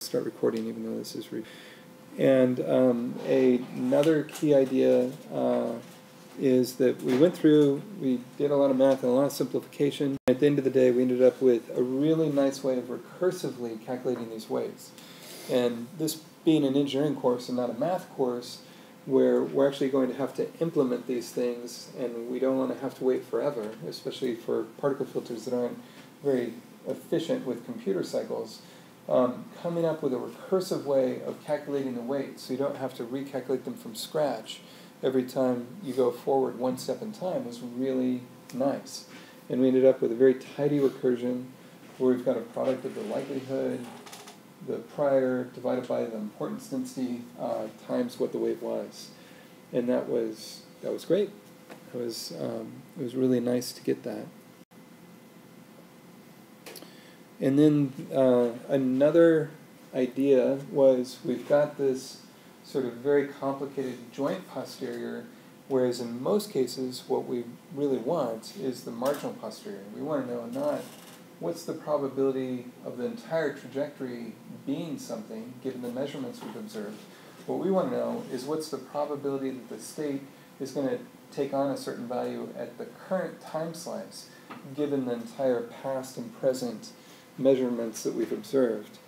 Start recording, even though this is and another key idea is that we went through, we did a lot of math and a lot of simplification. At the end of the day, we ended up with a really nice way of recursively calculating these weights. And this being an engineering course and not a math course, where we're actually going to have to implement these things, and we don't want to have to wait forever, especially for particle filters that aren't very efficient with computer cycles. Coming up with a recursive way of calculating the weights so you don't have to recalculate them from scratch every time you go forward one step in time was really nice. And we ended up with a very tidy recursion where we've got a product of the likelihood, the prior divided by the importance density times what the weight was. And that was great. It was really nice to get that. And then another idea was we've got this sort of very complicated joint posterior, whereas in most cases what we really want is the marginal posterior. We want to know not what's the probability of the entire trajectory being something, given the measurements we've observed. What we want to know is what's the probability that the state is going to take on a certain value at the current time slice, given the entire past and present measurements that we've observed.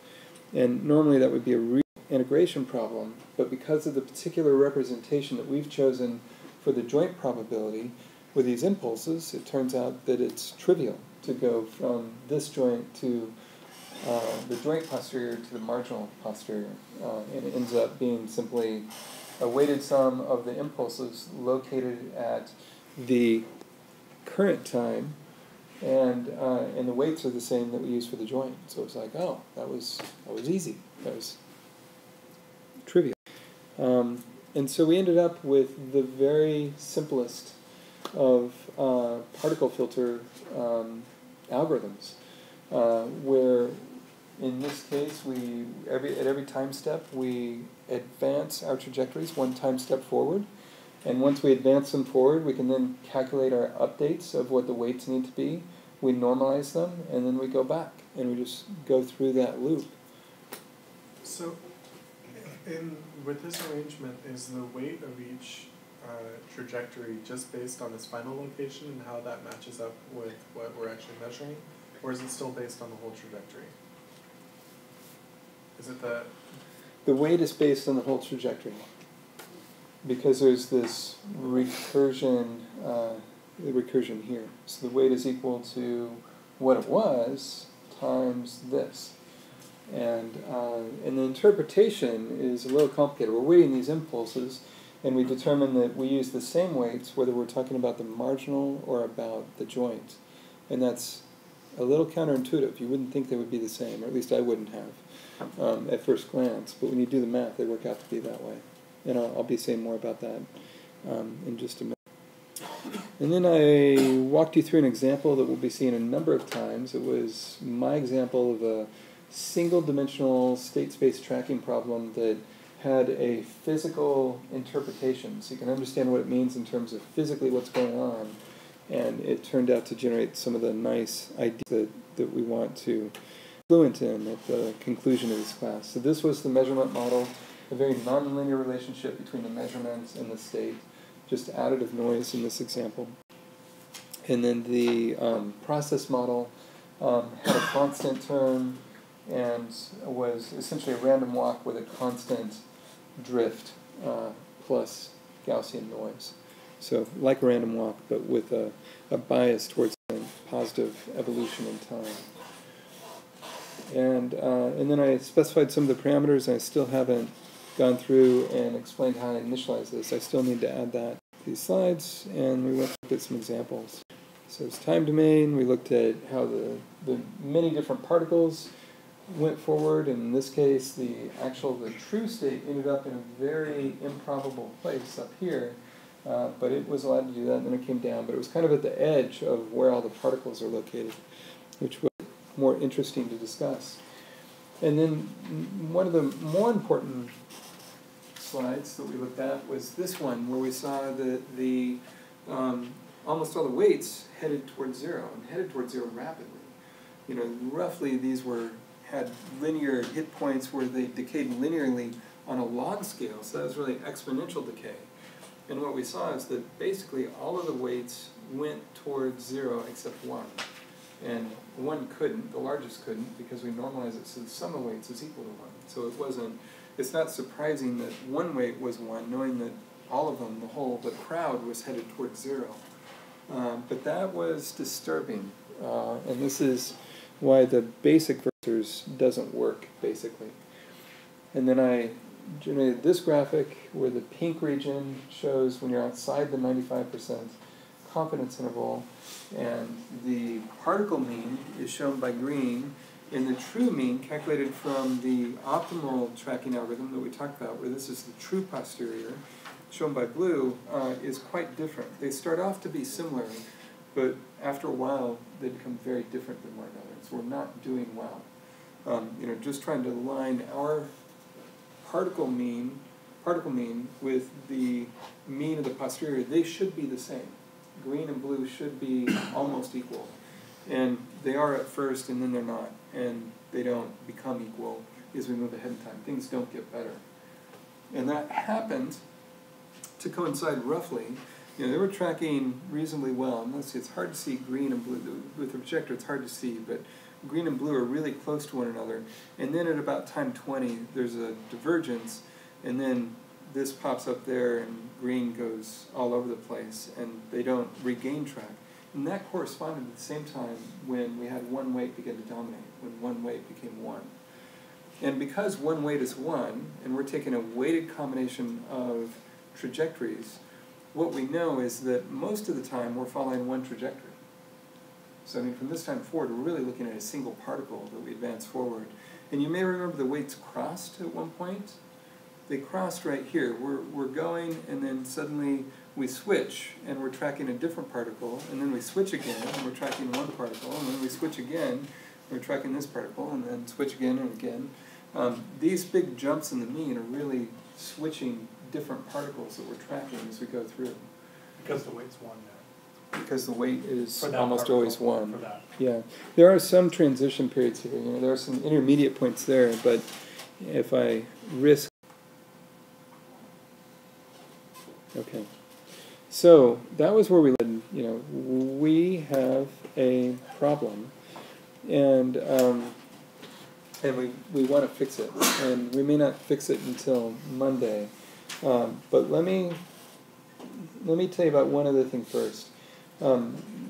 And normally that would be a real integration problem, but because of the particular representation that we've chosen for the joint probability with these impulses, it turns out that it's trivial to go from this joint to the joint posterior to the marginal posterior. And it ends up being simply a weighted sum of the impulses located at the current time, and the weights are the same that we use for the joint. So it's like, oh, that was easy. That was trivial. And so we ended up with the very simplest of particle filter algorithms, where in this case at every time step we advance our trajectories one time step forward. And once we advance them forward, we can then calculate our updates of what the weights need to be. We normalize them, and then we go back, and we just go through that loop. So, with this arrangement, is the weight of each trajectory just based on its final location and how that matches up with what we're actually measuring, or is it still based on the whole trajectory? Is it the weight is based on the whole trajectory, because there's this recursion, the recursion here. So the weight is equal to what it was times this. And the interpretation is a little complicated. We're weighting these impulses, and we determine that we use the same weights whether we're talking about the marginal or about the joint. And that's a little counterintuitive. You wouldn't think they would be the same, or at least I wouldn't have at first glance. But when you do the math, they work out to be that way. And I'll be saying more about that in just a minute. And then I walked you through an example that we'll be seeing a number of times. It was my example of a single-dimensional state space tracking problem that had a physical interpretation. So you can understand what it means in terms of physically what's going on. And it turned out to generate some of the nice ideas that we want to fluent in at the conclusion of this class. So this was the measurement model, a very nonlinear relationship between the measurements and the state, just additive noise in this example. And then the process model had a constant term and was essentially a random walk with a constant drift plus Gaussian noise. So like a random walk, but with a bias towards a positive evolution in time. And then I specified some of the parameters, and I still haven't gone through and explained how I initialize this. I still need to add that to these slides, and we looked at some examples. So it's time domain. We looked at how the many different particles went forward. And in this case, the true state ended up in a very improbable place up here, but it was allowed to do that, and then it came down. But it was kind of at the edge of where all the particles are located, which was more interesting to discuss. And then one of the more important slides that we looked at was this one, where we saw that the almost all the weights headed towards zero, and headed towards zero rapidly. Roughly these were had linear hit points where they decayed linearly on a log scale, so that was really exponential decay. And what we saw is that basically all of the weights went towards 0 except 1. And 1 couldn't, the largest couldn't, because we normalized it so the sum of weights is equal to 1. So it's not surprising that one weight was 1, knowing that all of them, the crowd was headed towards 0. But that was disturbing. And this is why the basic filters doesn't work, basically. And then I generated this graphic where the pink region shows when you're outside the 95% confidence interval, and the particle mean is shown by green, and the true mean, calculated from the optimal tracking algorithm that we talked about, where this is the true posterior, shown by blue, is quite different. They start off to be similar, but after a while, they become very different than one another. So we're not doing well. Just trying to align our particle mean with the mean of the posterior, they should be the same. Green and blue should be almost equal. And they are at first, and then they're not. And they don't become equal as we move ahead in time. Things don't get better. And that happened to coincide roughly. They were tracking reasonably well. And let's see, it's hard to see green and blue. With the projector, it's hard to see, but green and blue are really close to one another. And then at about time 20, there's a divergence, and then this pops up there, and green goes all over the place, and they don't regain track. And that corresponded at the same time when we had one weight begin to dominate, when one weight became 1. And because one weight is 1, and we're taking a weighted combination of trajectories, what we know is that most of the time we're following one trajectory. So from this time forward, we're really looking at a single particle that we advance forward. And you may remember the weights crossed at one point. They crossed right here. We're going, and then suddenly we switch, and we're tracking a different particle, and then we switch again, and we're tracking one particle, and then we switch again, and we're tracking this particle, and then switch again and again. These big jumps in the mean are really switching different particles that we're tracking as we go through. Because the weight's 1 there. Because the weight is almost particle, always 1. For that. Yeah. There are some transition periods here. There are some intermediate points there, but if I risk... Okay. So that was where we led. We have a problem, and we want to fix it, and we may not fix it until Monday. But let me tell you about one other thing first.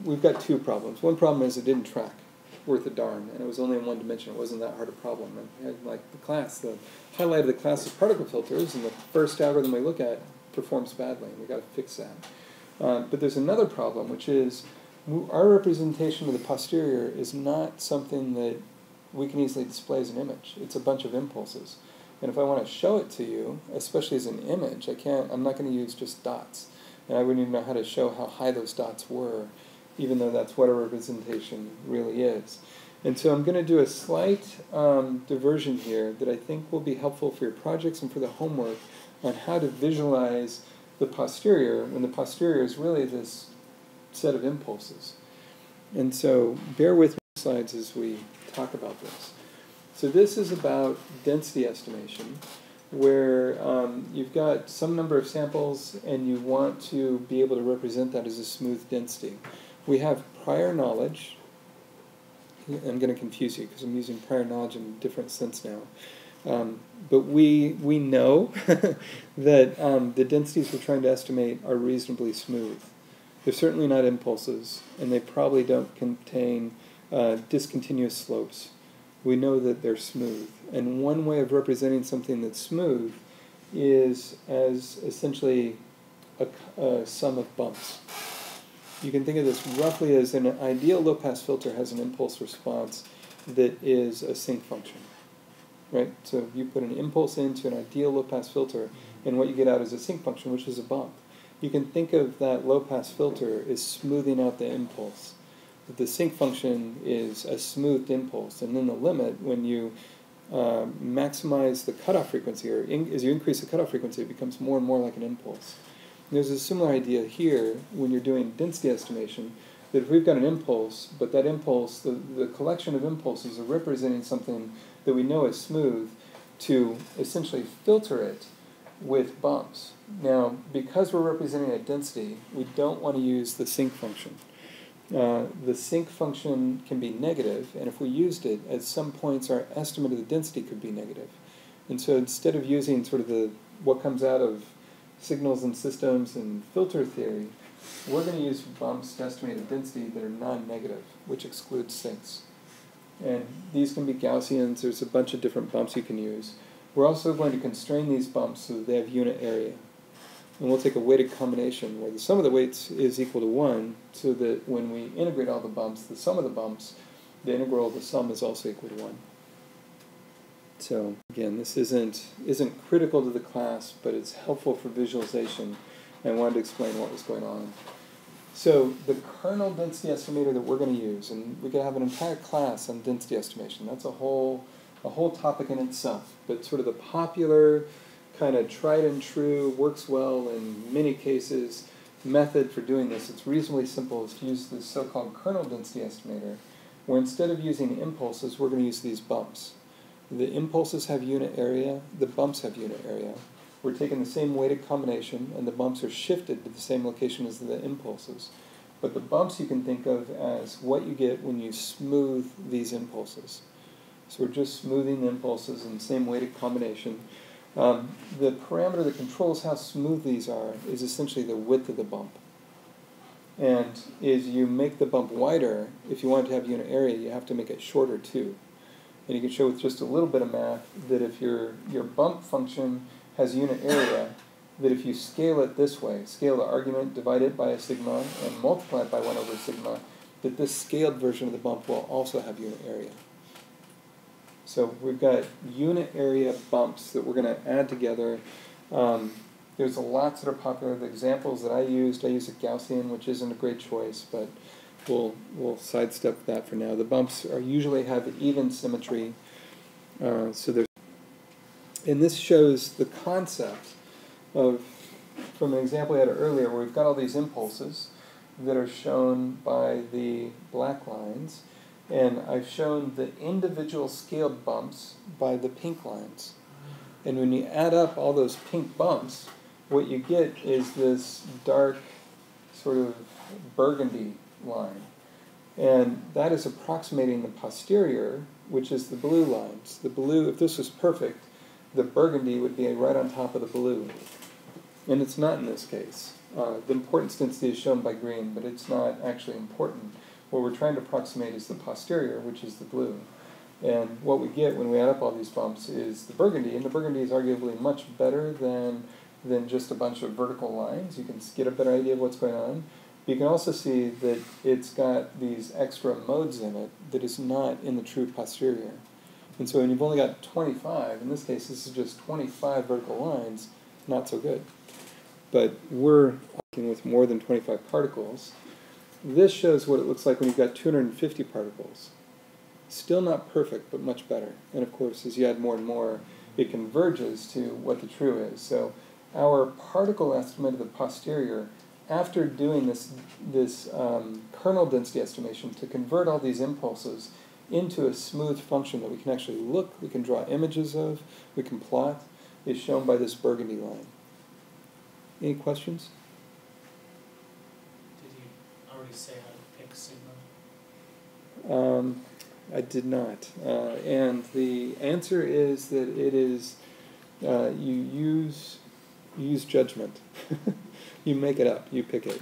We've got two problems. One problem is it didn't track worth a darn, and it was only in one dimension. It wasn't that hard a problem. And like the highlight of the class is particle filters, and the first algorithm we look at performs badly, and we've got to fix that. But there's another problem, which is our representation of the posterior is not something that we can easily display as an image. It's a bunch of impulses. And if I want to show it to you, especially as an image, I'm not going to use just dots. And I wouldn't even know how to show how high those dots were, even though that's what a representation really is. And so I'm going to do a slight diversion here that I think will be helpful for your projects and for the homework on how to visualize the posterior, when the posterior is really this set of impulses. And so bear with me slides as we talk about this. So this is about density estimation, where you've got some number of samples and you want to be able to represent that as a smooth density. We have prior knowledge. I'm going to confuse you because I'm using prior knowledge in a different sense now. But we know that the densities we're trying to estimate are reasonably smooth. They're certainly not impulses, and they probably don't contain discontinuous slopes. We know that they're smooth. And one way of representing something that's smooth is as essentially a sum of bumps. You can think of this roughly as an ideal low-pass filter has an impulse response that is a sinc function. Right? So you put an impulse into an ideal low-pass filter, and what you get out is a sinc function, which is a bump. You can think of that low-pass filter as smoothing out the impulse. The sinc function is a smoothed impulse, and then the limit, when you maximize the cutoff frequency, or as you increase the cutoff frequency, it becomes more and more like an impulse. And there's a similar idea here when you're doing density estimation, that if we've got an impulse, but that impulse, the collection of impulses are representing something that we know is smooth, to essentially filter it with bumps. Now, because we're representing a density, we don't want to use the sinc function. The sinc function can be negative, and if we used it, at some points our estimate of the density could be negative. And so instead of using sort of what comes out of signals and systems and filter theory, we're going to use bumps to estimate a density that are non-negative, which excludes sincs. And these can be Gaussians. There's a bunch of different bumps you can use. We're also going to constrain these bumps so that they have unit area. And we'll take a weighted combination where the sum of the weights is equal to 1, so that when we integrate all the bumps, the sum of the bumps, the integral of the sum is also equal to 1. So again, this isn't critical to the class, but it's helpful for visualization. And I wanted to explain what was going on. So the kernel density estimator that we're going to use, and we could have an entire class on density estimation. That's a whole topic in itself. But sort of the popular, kind of tried and true, works well in many cases, method for doing this, it's reasonably simple, is to use this so-called kernel density estimator, where instead of using impulses, we're going to use these bumps. The impulses have unit area, the bumps have unit area. We're taking the same weighted combination, and the bumps are shifted to the same location as the impulses. But the bumps you can think of as what you get when you smooth these impulses. So we're just smoothing the impulses in the same weighted combination. The parameter that controls how smooth these are is essentially the width of the bump. And as you make the bump wider, if you want it to have unit area, you have to make it shorter too. And you can show with just a little bit of math that if your bump function has unit area, that if you scale it this way, scale the argument, divide it by a sigma, and multiply it by 1 over sigma, that this scaled version of the bump will also have unit area. So we've got unit area bumps that we're going to add together. There's lots that are popular. The examples that I used a Gaussian, which isn't a great choice, but we'll sidestep that for now. The bumps usually have even symmetry. So there's, and this shows the concept of, from an example we had earlier, where we've got all these impulses that are shown by the black lines, and I've shown the individual scaled bumps by the pink lines. And when you add up all those pink bumps, what you get is this dark sort of burgundy line. And that is approximating the posterior, which is the blue lines. The blue, if this was perfect, the burgundy would be right on top of the blue. And it's not in this case. The importance density is shown by green, but it's not actually important. What we're trying to approximate is the posterior, which is the blue. And what we get when we add up all these bumps is the burgundy, and the burgundy is arguably much better than just a bunch of vertical lines. You can get a better idea of what's going on. You can also see that it's got these extra modes in it that is not in the true posterior. And so when you've only got 25, in this case this is just 25 vertical lines, not so good. But we're working with more than 25 particles. This shows what it looks like when you've got 250 particles. Still not perfect, but much better. And of course, as you add more and more, it converges to what the true is. So our particle estimate of the posterior, after doing this kernel density estimation to convert all these impulses into a smooth function that we can actually look, we can draw images of, we can plot, is shown by this burgundy line. Any questions? Did you already say how to pick sigma? I did not. And the answer is that it is, you use judgment. You make it up, you pick it.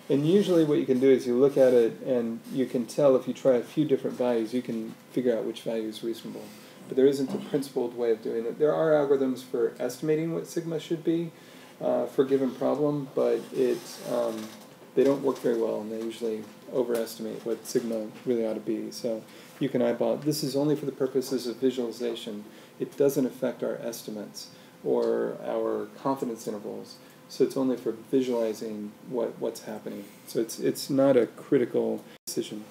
And usually what you can do is you look at it and you can tell if you try a few different values, you can figure out which value is reasonable. But there isn't a principled way of doing it. There are algorithms for estimating what sigma should be for a given problem, but they don't work very well, and they usually overestimate what sigma really ought to be. So you can eyeball it. This is only for the purposes of visualization. It doesn't affect our estimates or our confidence intervals. So it's only for visualizing what's happening. So it's not a critical decision.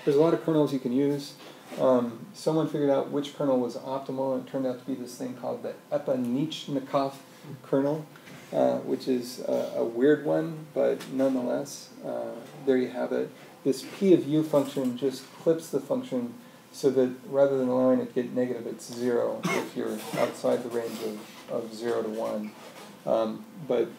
There's a lot of kernels you can use. Someone figured out which kernel was optimal, and it turned out to be this thing called the Epanichnikov kernel. which is a weird one, but nonetheless, there you have it. This P of U function just clips the function so that rather than allowing it to get negative, it's 0 if you're outside the range of 0 to 1. But,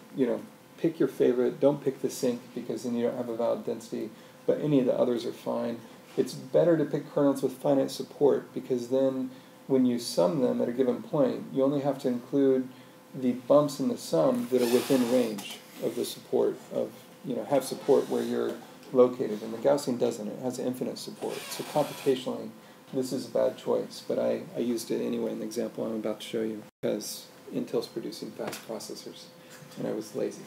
pick your favorite. Don't pick the sink because then you don't have a valid density, but any of the others are fine. It's better to pick kernels with finite support because then when you sum them at a given point, you only have to include the bumps in the sum that are within range of the support have support where you're located. And the Gaussian doesn't. It has infinite support. So computationally, this is a bad choice, but I used it anyway in the example I'm about to show you because Intel's producing fast processors, and I was lazy.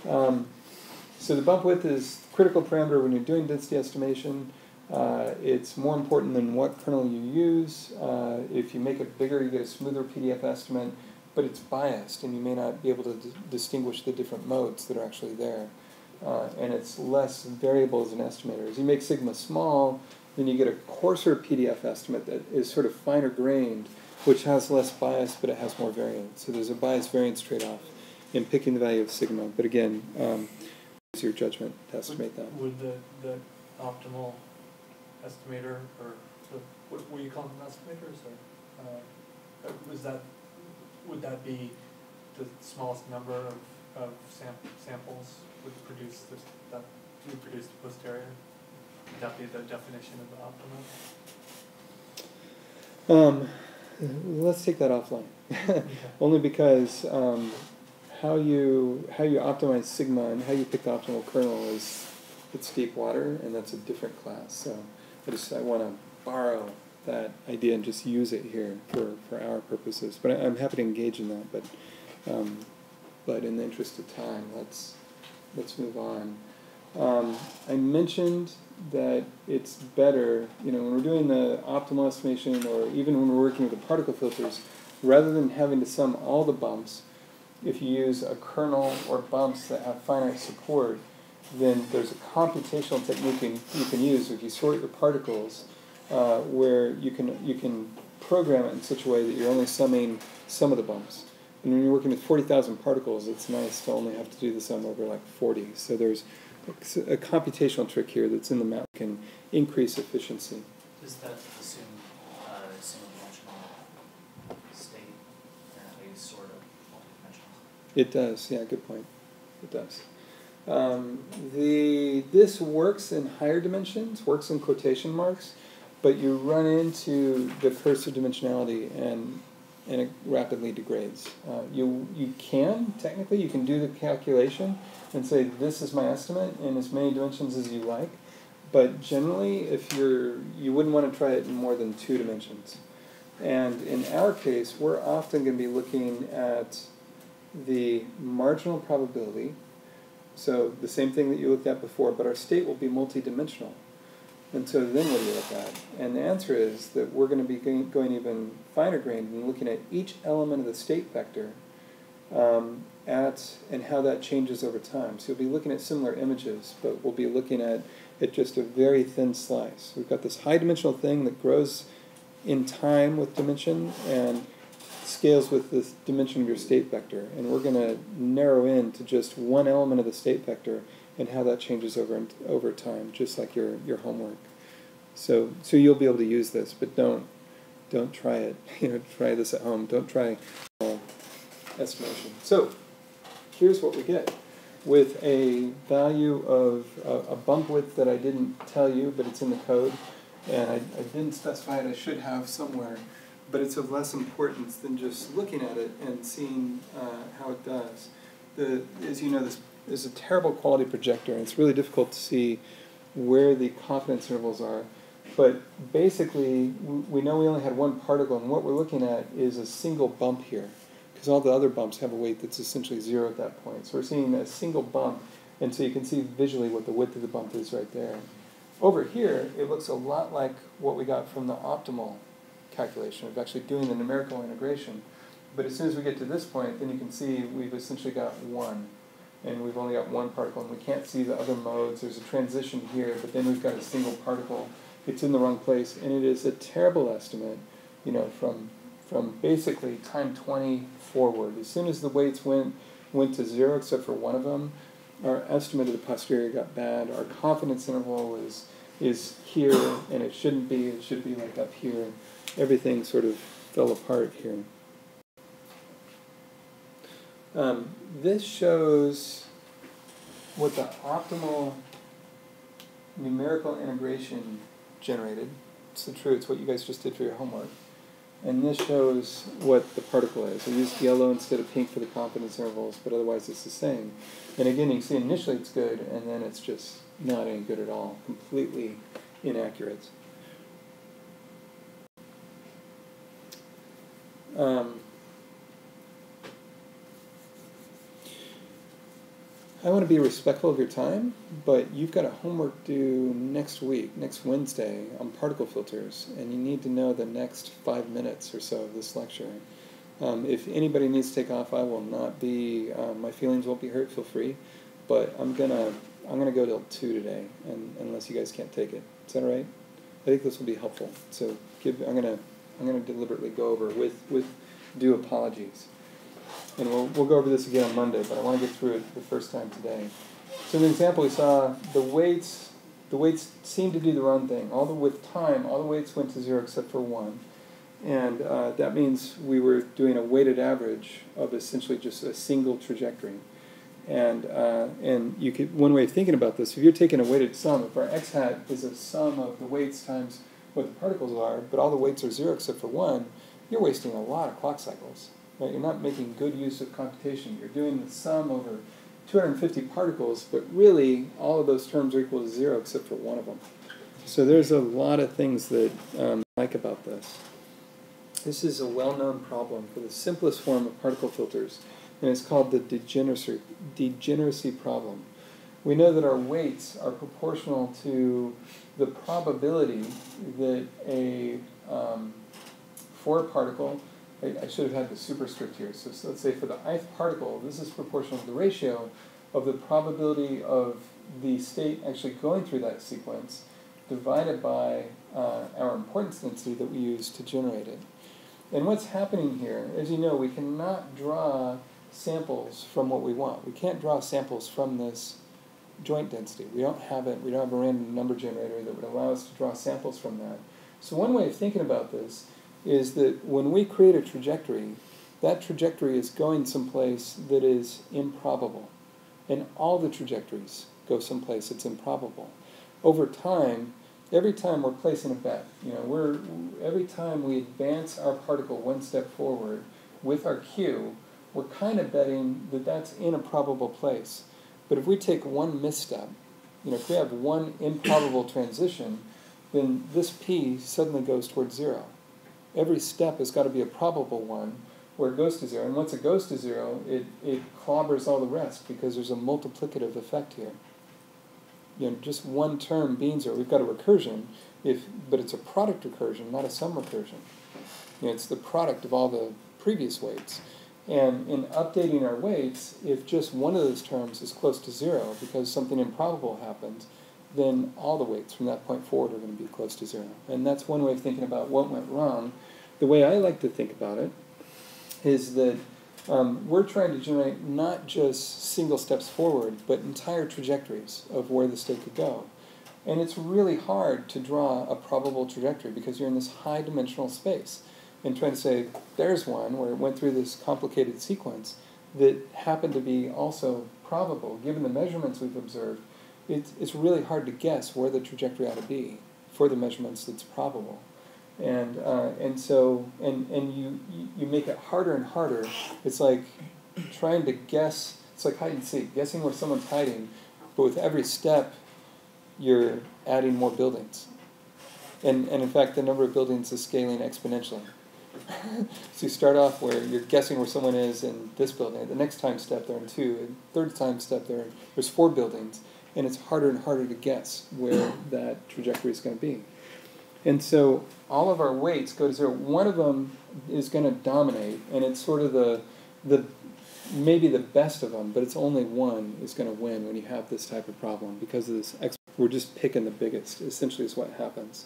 So the bump width is critical parameter when you're doing density estimation. It's more important than what kernel you use. If you make it bigger, you get a smoother PDF estimate, but it's biased, and you may not be able to distinguish the different modes that are actually there. And it's less variable as an estimator. As you make sigma small, then you get a coarser PDF estimate that is sort of finer grained, which has less bias, but it has more variance. So there's a bias-variance trade-off in picking the value of sigma. But again, use your judgment to estimate that. Would the optimal estimator, or what were you calling them, estimators, or would that be the smallest number of samples would produce that would produce the posterior? Would that be the definition of the optimum? Let's take that offline. Okay. Only because how you optimize sigma and how you pick the optimal kernel it's deep water, and that's a different class. So I want to borrow that idea and just use it here for our purposes. But I'm happy to engage in that. But in the interest of time, let's move on. I mentioned that it's better, when we're doing the optimal estimation, or even when we're working with the particle filters, rather than having to sum all the bumps, if you use a kernel or bumps that have finite support, then there's a computational technique you can use if you sort your particles, where you can program it in such a way that you're only summing some of the bumps. And when you're working with 40,000 particles, it's nice to only have to do the sum over like 40. So there's a computational trick here that's in the map that can increase efficiency. Does that assume single-dimensional state, or at least sort of multidimensional? It does, yeah, good point. It does. This works in higher dimensions, works in quotation marks, but you run into the curse of dimensionality and it rapidly degrades. You can do the calculation and say this is my estimate in as many dimensions as you like, but generally you wouldn't want to try it in more than 2 dimensions. And in our case, we're often going to be looking at the marginal probability, so the same thing that you looked at before, but our state will be multidimensional. And so then what do you look at? And the answer is that we're going to be going even finer grained and looking at each element of the state vector and how that changes over time. So you'll be looking at similar images, but we'll be looking at just a very thin slice. We've got this high dimensional thing that grows in time with dimension and scales with the dimension of your state vector. And we're going to narrow in to just one element of the state vector and how that changes over time, just like your homework. So you'll be able to use this, but don't try it. Try this at home. Don't try estimation. So here's what we get with a value of a bump width that I didn't tell you, but it's in the code, and I didn't specify it. I should have somewhere, but it's of less importance than just looking at it and seeing how it does. As you know, this is a terrible quality projector, and it's really difficult to see where the confidence intervals are. But basically, we know we only had one particle, and what we're looking at is a single bump here, because all the other bumps have a weight that's essentially 0 at that point. So we're seeing a single bump, and so you can see visually what the width of the bump is right there. Over here, it looks a lot like what we got from the optimal calculation of actually doing the numerical integration. But as soon as we get to this point, then you can see we've essentially got 1. And we've only got one particle, and we can't see the other modes. There's a transition here, but then we've got a single particle. It's in the wrong place, and it is a terrible estimate, from basically time 20 forward. As soon as the weights went went to 0 except for one of them, our estimate of the posterior got bad. Our confidence interval is here, and it shouldn't be. It should be like up here. Everything sort of fell apart here. This shows what the optimal numerical integration generated. It's true. It's what you guys just did for your homework. And this shows what the particle is. I used yellow instead of pink for the confidence intervals, but otherwise it's the same. And again, you can see initially it's good, and then it's just not any good at all. Completely inaccurate. I want to be respectful of your time, but you've got a homework due next week, next Wednesday, on particle filters, and you need to know the next 5 minutes or so of this lecture. If anybody needs to take off, I will not be, my feelings won't be hurt, feel free, but I'm gonna go till 2 today, unless you guys can't take it. Is that all right? I think this will be helpful. So I'm gonna deliberately go over with due apologies. And we'll go over this again on Monday, but I want to get through it the first time today. So in the example we saw, the weights seem to do the wrong thing. With time, all the weights went to 0 except for 1. And that means we were doing a weighted average of essentially just a single trajectory. And one way of thinking about this, if you're taking a weighted sum, if our x hat is a sum of the weights times what the particles are, but all the weights are 0 except for 1, you're wasting a lot of clock cycles. Right? You're not making good use of computation. You're doing the sum over 250 particles, but really all of those terms are equal to 0 except for one of them. So there's a lot of things that I like about this. This is a well-known problem for the simplest form of particle filters, and it's called the degeneracy problem. We know that our weights are proportional to the probability that for a particle, I should have had the superscript here. So let's say for the ith particle, this is proportional to the ratio of the probability of the state actually going through that sequence divided by our importance density that we use to generate it. And what's happening here, as you know, we cannot draw samples from what we want. We can't draw samples from this joint density. We don't have it. We don't have a random number generator that would allow us to draw samples from that. So one way of thinking about this is that when we create a trajectory, that trajectory is going someplace that is improbable. And all the trajectories go someplace that's improbable. Over time, every time we're placing a bet, every time we advance our particle one step forward with our cue, we're kind of betting that that's in a probable place. But if we take one misstep, if we have one improbable transition, then this p suddenly goes towards 0. Every step has got to be a probable one where it goes to 0. And once it goes to 0, it clobbers all the rest because there's a multiplicative effect here. Just one term being 0. We've got a recursion, but it's a product recursion, not a sum recursion. It's the product of all the previous weights. And in updating our weights, if just one of those terms is close to 0 because something improbable happens, then all the weights from that point forward are going to be close to 0. And that's one way of thinking about what went wrong. The way I like to think about it is that we're trying to generate not just single steps forward, but entire trajectories of where the state could go. And it's really hard to draw a probable trajectory because you're in this high-dimensional space. And trying to say, there's one where it went through this complicated sequence that happened to be also probable, given the measurements we've observed. It's really hard to guess where the trajectory ought to be for the measurements that's probable. And you make it harder and harder. It's like trying to guess, it's like hide and seek, guessing where someone's hiding, but with every step you're adding more buildings. And in fact, the number of buildings is scaling exponentially. So you start off where you're guessing where someone is in this building. The next time step they're in 2. And third time step there's 4 buildings. And it's harder and harder to guess where that trajectory is going to be. And so all of our weights go to 0. One of them is going to dominate, and it's sort of the maybe the best of them, but it's only one is going to win when you have this type of problem because of this. We're just picking the biggest, essentially is what happens.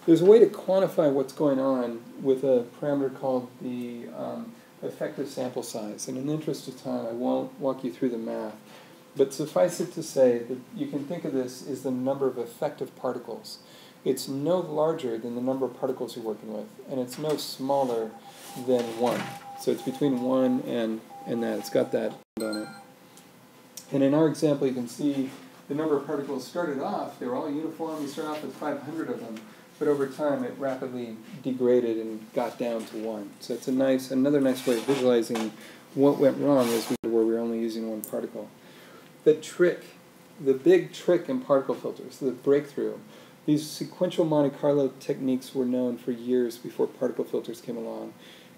There's a way to quantify what's going on with a parameter called a effective sample size. And in the interest of time, I won't walk you through the math. But suffice it to say that you can think of this as the number of effective particles. It's no larger than the number of particles you're working with, and it's no smaller than 1. So it's between 1 and that. It's got that on it. And in our example, you can see the number of particles started off, they were all uniform. You start off with 500 of them, but over time it rapidly degraded and got down to 1. So it's another nice way of visualizing what went wrong as we where we were only using 1 particle. The big trick in particle filters, the breakthrough, these sequential Monte Carlo techniques were known for years before particle filters came along.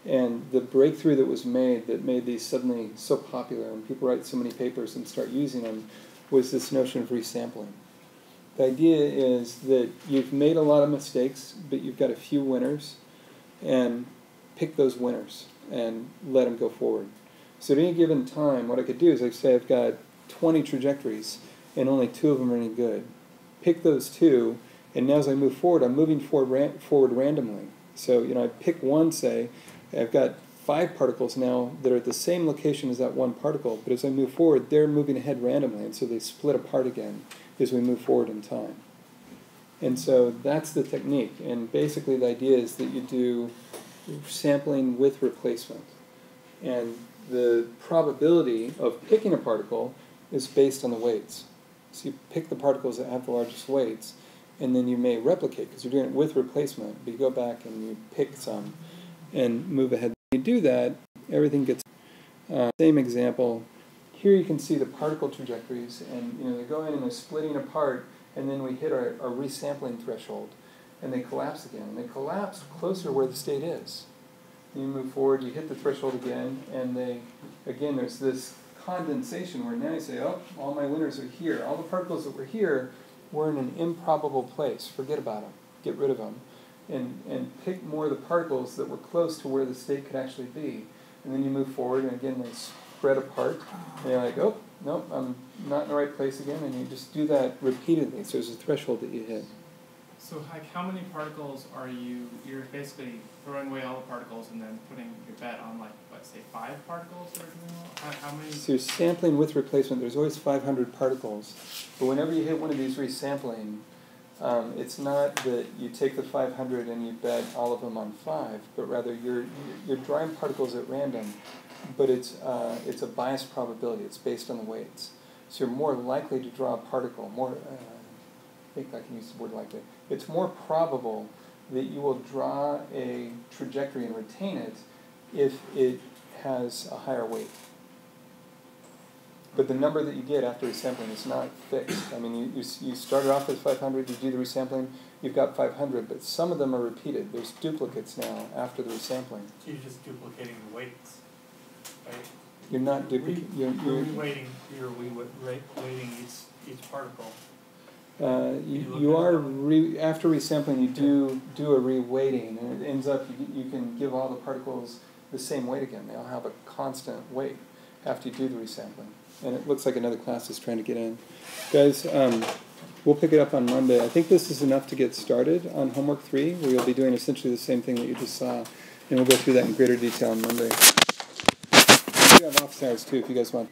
And the breakthrough that was made that made these suddenly so popular and people write so many papers and start using them was this notion of resampling. The idea is that you've made a lot of mistakes, but you've got a few winners, and pick those winners and let them go forward. So at any given time, what I could do is I say I've got 20 trajectories and only 2 of them are any good. Pick those 2, and now as I move forward, I'm moving forward randomly. So I pick one, say, I've got 5 particles now that are at the same location as that 1 particle, but as I move forward, they're moving ahead randomly, and so they split apart again as we move forward in time. And so that's the technique, and basically the idea is that you do sampling with replacement. And the probability of picking a particle is based on the weights. So you pick the particles that have the largest weights, and then you may replicate, because you're doing it with replacement, but you go back and you pick some and move ahead. When you do that, everything gets same example. Here you can see the particle trajectories, and they go in and they're splitting apart, and then we hit our resampling threshold, and they collapse again. And they collapse closer where the state is. You move forward, you hit the threshold again, and there's this condensation where now you say, oh, all my winners are here. All the particles that were here were in an improbable place. Forget about them. Get rid of them. And pick more of the particles that were close to where the state could actually be. And then you move forward, and again, they spread apart. And you're like, oh, no, I'm not in the right place again. And you just do that repeatedly. So there's a threshold that you hit. So how many particles are you're basically throwing away all the particles and then putting your bet on, say 5 particles or something? How many? So you're sampling with replacement. There's always 500 particles. But whenever you hit one of these resampling, it's not that you take the 500 and you bet all of them on 5, but rather you're drawing particles at random, but it's a biased probability. It's based on the weights. So you're more likely to draw a particle, I think I can use the word likely. It's more probable that you will draw a trajectory and retain it if it has a higher weight. But the number that you get after resampling is not fixed. I mean, you started off with 500, you do the resampling, you've got 500, but some of them are repeated. There's duplicates now after the resampling. You're just duplicating the weights, right? You're not duplicating. You're reweighting each particle. After resampling, you do a reweighting, and it ends up you can give all the particles the same weight again. They all have a constant weight after you do the resampling. And it looks like another class is trying to get in. Guys, we'll pick it up on Monday. I think this is enough to get started on homework 3, where you'll be doing essentially the same thing that you just saw. And we'll go through that in greater detail on Monday. We have office hours too if you guys want.